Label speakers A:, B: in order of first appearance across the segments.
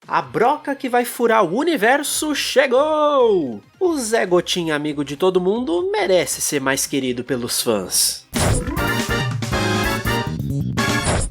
A: A broca que vai furar o universo chegou! O Zé Gotinha, amigo de todo mundo, merece ser mais querido pelos fãs.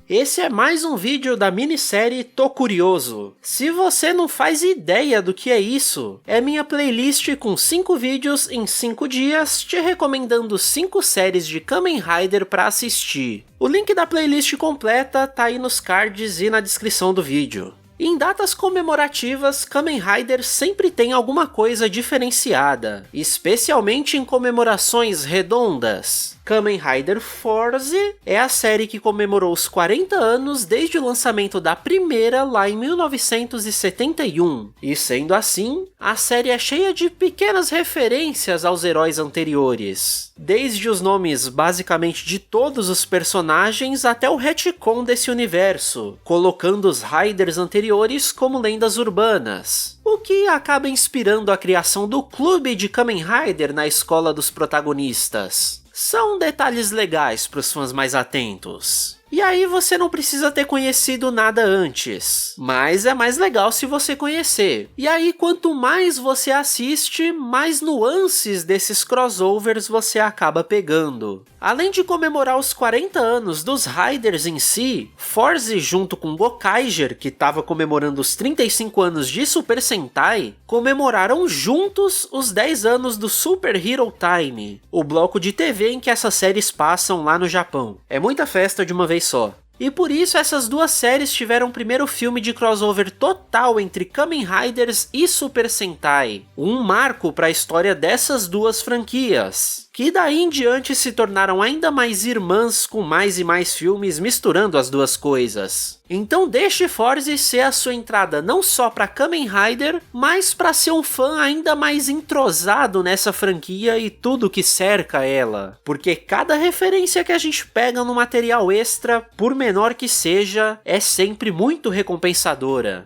A: Esse é mais um vídeo da minissérie Tô Curioso. Se você não faz ideia do que é isso, é minha playlist com 5 vídeos em 5 dias te recomendando 5 séries de Kamen Rider pra assistir. O link da playlist completa tá aí nos cards e na descrição do vídeo. Em datas comemorativas, Kamen Rider sempre tem alguma coisa diferenciada, especialmente em comemorações redondas. Kamen Rider Force é a série que comemorou os 40 anos desde o lançamento da primeira lá em 1971, e sendo assim, a série é cheia de pequenas referências aos heróis anteriores, desde os nomes basicamente de todos os personagens até o retcon desse universo, colocando os Riders anteriores como lendas urbanas, o que acaba inspirando a criação do clube de Kamen Rider na escola dos protagonistas. São detalhes legais para os fãs mais atentos. E aí você não precisa ter conhecido nada antes, mas é mais legal se você conhecer. E aí quanto mais você assiste, mais nuances desses crossovers você acaba pegando. Além de comemorar os 40 anos dos Riders em si, Force junto com Gokaiger, que estava comemorando os 35 anos de Super Sentai, comemoraram juntos os 10 anos do Super Hero Time, o bloco de TV em que essas séries passam lá no Japão. É muita festa de uma vez só. E por isso essas duas séries tiveram o primeiro filme de crossover total entre Kamen Riders e Super Sentai, um marco para a história dessas duas franquias, que daí em diante se tornaram ainda mais irmãs com mais e mais filmes misturando as duas coisas. Então deixe Force ser a sua entrada não só para Kamen Rider, mas para ser um fã ainda mais entrosado nessa franquia e tudo que cerca ela, porque cada referência que a gente pega no material extra, por menor que seja, é sempre muito recompensadora.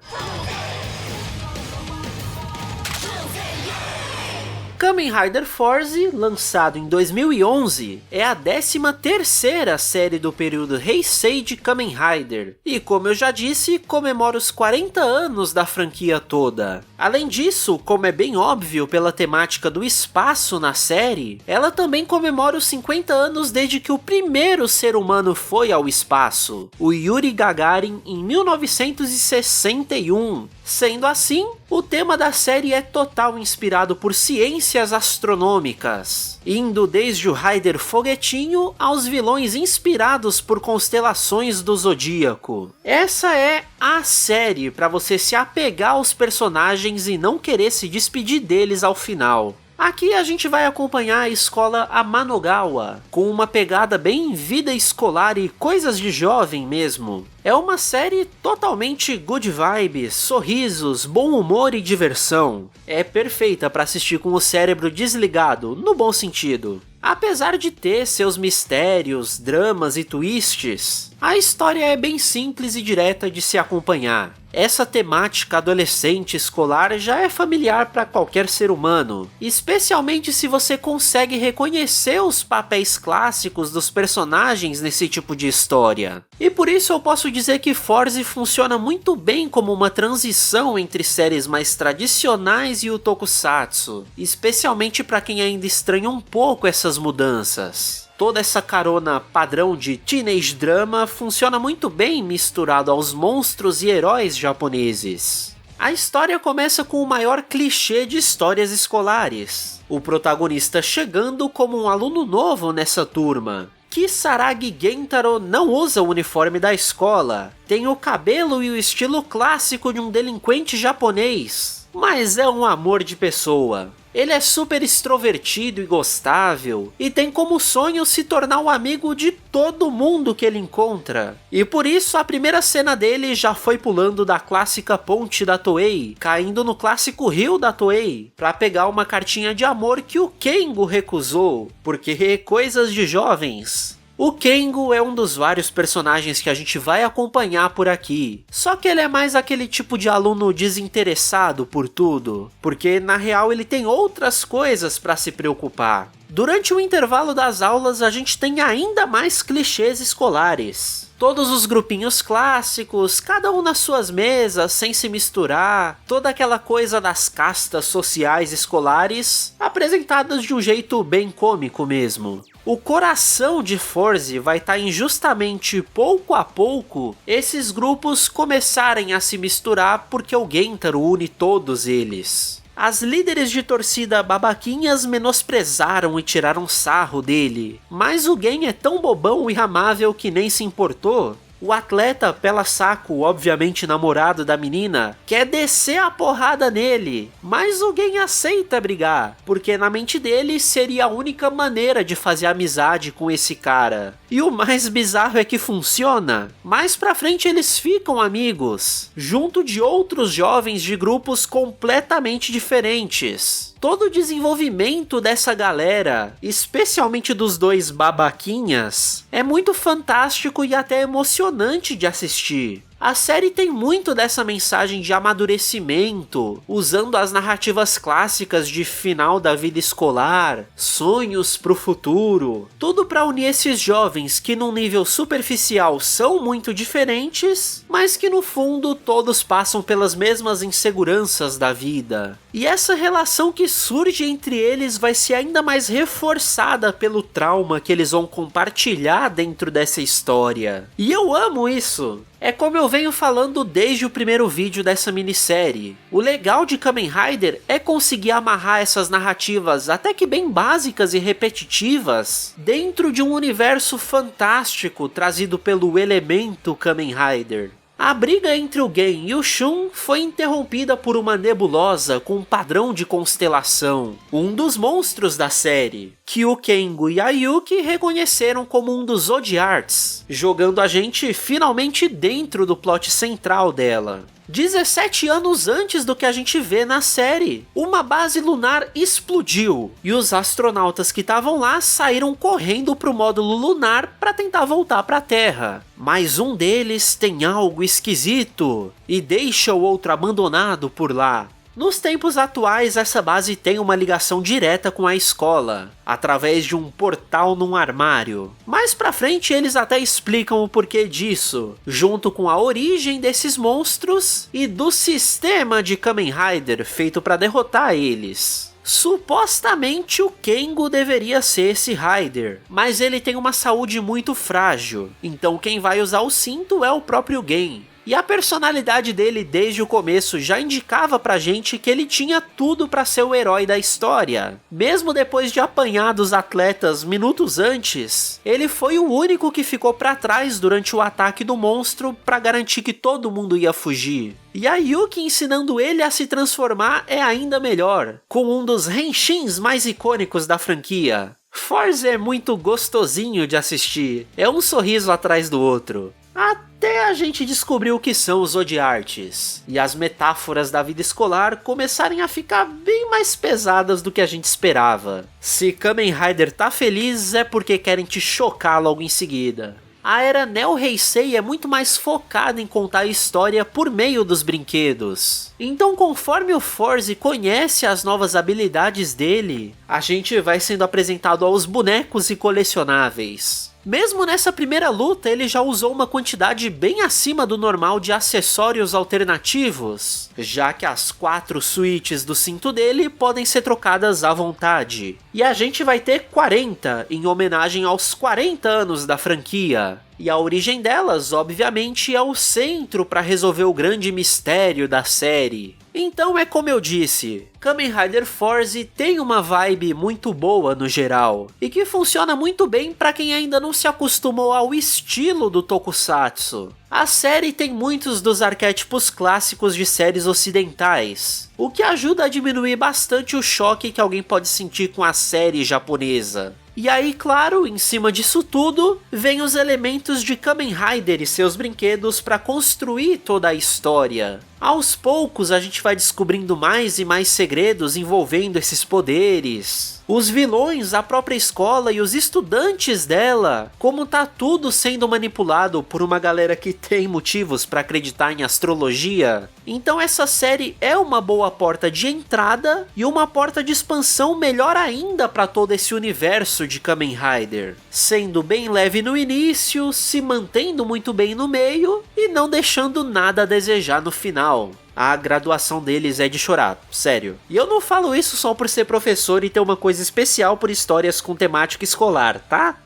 A: Kamen Rider Force, lançado em 2011, é a 13ª série do período Heisei de Kamen Rider, e como eu já disse, comemora os 40 anos da franquia toda. Além disso, como é bem óbvio pela temática do espaço na série, ela também comemora os 50 anos desde que o primeiro ser humano foi ao espaço, o Yuri Gagarin, em 1961. Sendo assim, o tema da série é total inspirado por ciências astronômicas, indo desde o Rider Foguetinho aos vilões inspirados por constelações do Zodíaco. Essa é a série para você se apegar aos personagens e não querer se despedir deles ao final. Aqui a gente vai acompanhar a escola Amanogawa, com uma pegada bem vida escolar e coisas de jovem mesmo. É uma série totalmente good vibes, sorrisos, bom humor e diversão. É perfeita para assistir com o cérebro desligado, no bom sentido. Apesar de ter seus mistérios, dramas e twists, a história é bem simples e direta de se acompanhar. Essa temática adolescente escolar já é familiar para qualquer ser humano, especialmente se você consegue reconhecer os papéis clássicos dos personagens nesse tipo de história. E por isso eu posso dizer que Force funciona muito bem como uma transição entre séries mais tradicionais e o tokusatsu, especialmente para quem ainda estranha um pouco essas mudanças. Toda essa carona padrão de teenage drama funciona muito bem misturado aos monstros e heróis japoneses. A história começa com o maior clichê de histórias escolares, o protagonista chegando como um aluno novo nessa turma. Kisaragi Gentaro não usa o uniforme da escola, tem o cabelo e o estilo clássico de um delinquente japonês, mas é um amor de pessoa. Ele é super extrovertido e gostável, e tem como sonho se tornar um amigo de todo mundo que ele encontra. E por isso a primeira cena dele já foi pulando da clássica ponte da Toei, caindo no clássico rio da Toei, pra pegar uma cartinha de amor que o Kengo recusou, porque coisas de jovens. O Kengo é um dos vários personagens que a gente vai acompanhar por aqui, só que ele é mais aquele tipo de aluno desinteressado por tudo, porque na real ele tem outras coisas para se preocupar. Durante o intervalo das aulas, a gente tem ainda mais clichês escolares. Todos os grupinhos clássicos, cada um nas suas mesas, sem se misturar, toda aquela coisa das castas sociais escolares, apresentadas de um jeito bem cômico mesmo. O coração de Forze vai estar em justamente pouco a pouco esses grupos começarem a se misturar porque o Gentaro une todos eles. As líderes de torcida babaquinhas menosprezaram e tiraram sarro dele, mas o Gen é tão bobão e amável que nem se importou. O atleta pela saco, obviamente namorado da menina, quer descer a porrada nele, mas o Gen aceita brigar, porque na mente dele seria a única maneira de fazer amizade com esse cara. E o mais bizarro é que funciona. Mais pra frente eles ficam amigos, junto de outros jovens de grupos completamente diferentes. Todo o desenvolvimento dessa galera, especialmente dos dois babaquinhas, é muito fantástico e até emocionante de assistir. A série tem muito dessa mensagem de amadurecimento, usando as narrativas clássicas de final da vida escolar, sonhos pro futuro, tudo para unir esses jovens que num nível superficial são muito diferentes, mas que no fundo todos passam pelas mesmas inseguranças da vida. E essa relação que surge entre eles vai ser ainda mais reforçada pelo trauma que eles vão compartilhar dentro dessa história. E eu amo isso! É como eu venho falando desde o primeiro vídeo dessa minissérie. O legal de Kamen Rider é conseguir amarrar essas narrativas até que bem básicas e repetitivas dentro de um universo fantástico trazido pelo elemento Kamen Rider. A briga entre o Gen e o Shun foi interrompida por uma nebulosa com um padrão de constelação, um dos monstros da série, que o Kengo e a Yuki reconheceram como um dos Zodiarts, jogando a gente finalmente dentro do plot central dela. 17 anos antes do que a gente vê na série, uma base lunar explodiu e os astronautas que estavam lá saíram correndo pro módulo lunar para tentar voltar para a Terra. Mas um deles tem algo esquisito e deixa o outro abandonado por lá. Nos tempos atuais, essa base tem uma ligação direta com a escola, através de um portal num armário. Mais pra frente eles até explicam o porquê disso, junto com a origem desses monstros e do sistema de Kamen Rider feito para derrotar eles. Supostamente o Kengo deveria ser esse Rider, mas ele tem uma saúde muito frágil, então quem vai usar o cinto é o próprio Gen. E a personalidade dele desde o começo já indicava pra gente que ele tinha tudo pra ser o herói da história. Mesmo depois de apanhar dos atletas minutos antes, ele foi o único que ficou pra trás durante o ataque do monstro pra garantir que todo mundo ia fugir. E a Yuki ensinando ele a se transformar é ainda melhor, com um dos henshins mais icônicos da franquia. Forze é muito gostosinho de assistir, é um sorriso atrás do outro. Até a gente descobrir o que são os Zodiarts, e as metáforas da vida escolar começarem a ficar bem mais pesadas do que a gente esperava. Se Kamen Rider tá feliz é porque querem te chocar logo em seguida. A era Neo Heisei é muito mais focada em contar a história por meio dos brinquedos. Então conforme o Forze conhece as novas habilidades dele, a gente vai sendo apresentado aos bonecos e colecionáveis. Mesmo nessa primeira luta, ele já usou uma quantidade bem acima do normal de acessórios alternativos, já que as 4 switches do cinto dele podem ser trocadas à vontade. E a gente vai ter 40, em homenagem aos 40 anos da franquia. E a origem delas, obviamente, é o centro para resolver o grande mistério da série. Então é como eu disse, Kamen Rider Forze tem uma vibe muito boa no geral, e que funciona muito bem para quem ainda não se acostumou ao estilo do Tokusatsu. A série tem muitos dos arquétipos clássicos de séries ocidentais, o que ajuda a diminuir bastante o choque que alguém pode sentir com a série japonesa. E aí, claro, em cima disso tudo, vem os elementos de Kamen Rider e seus brinquedos para construir toda a história. Aos poucos a gente vai descobrindo mais e mais segredos envolvendo esses poderes. Os vilões, a própria escola e os estudantes dela, como tá tudo sendo manipulado por uma galera que tem motivos pra acreditar em astrologia. Então essa série é uma boa porta de entrada e uma porta de expansão melhor ainda pra todo esse universo de Kamen Rider. Sendo bem leve no início, se mantendo muito bem no meio e não deixando nada a desejar no final. A graduação deles é de chorar, sério. E eu não falo isso só por ser professor e ter uma coisa especial por histórias com temática escolar, tá?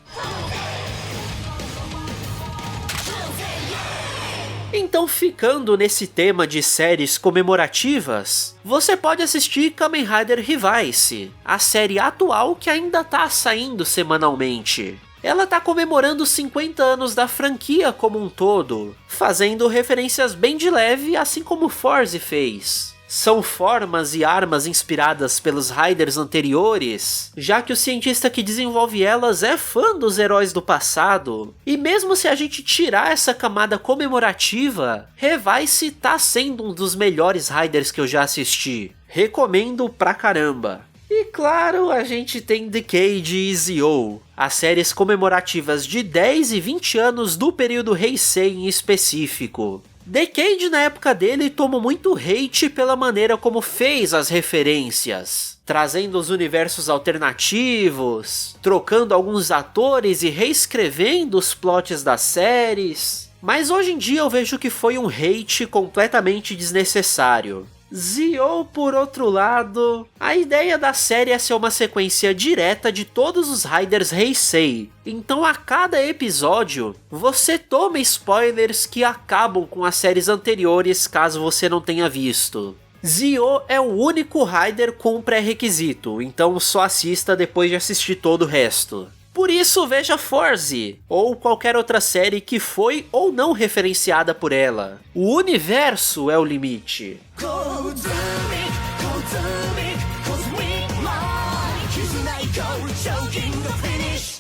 A: Então, ficando nesse tema de séries comemorativas, você pode assistir Kamen Rider Revice, a série atual que ainda tá saindo semanalmente. Ela tá comemorando 50 anos da franquia como um todo, fazendo referências bem de leve, assim como Force fez. São formas e armas inspiradas pelos Riders anteriores, já que o cientista que desenvolve elas é fã dos heróis do passado. E mesmo se a gente tirar essa camada comemorativa, Revice tá sendo um dos melhores Riders que eu já assisti. Recomendo pra caramba. E claro, a gente tem Decade e Zio, as séries comemorativas de 10 e 20 anos do período Heisei em específico. Decade na época dele tomou muito hate pela maneira como fez as referências, trazendo os universos alternativos, trocando alguns atores e reescrevendo os plots das séries. Mas hoje em dia eu vejo que foi um hate completamente desnecessário. Zio, por outro lado, a ideia da série é ser uma sequência direta de todos os Riders Heisei. Então a cada episódio, você toma spoilers que acabam com as séries anteriores caso você não tenha visto. Zio é o único Rider com pré-requisito, então só assista depois de assistir todo o resto. Por isso veja Force, ou qualquer outra série que foi ou não referenciada por ela. O universo é o limite. Go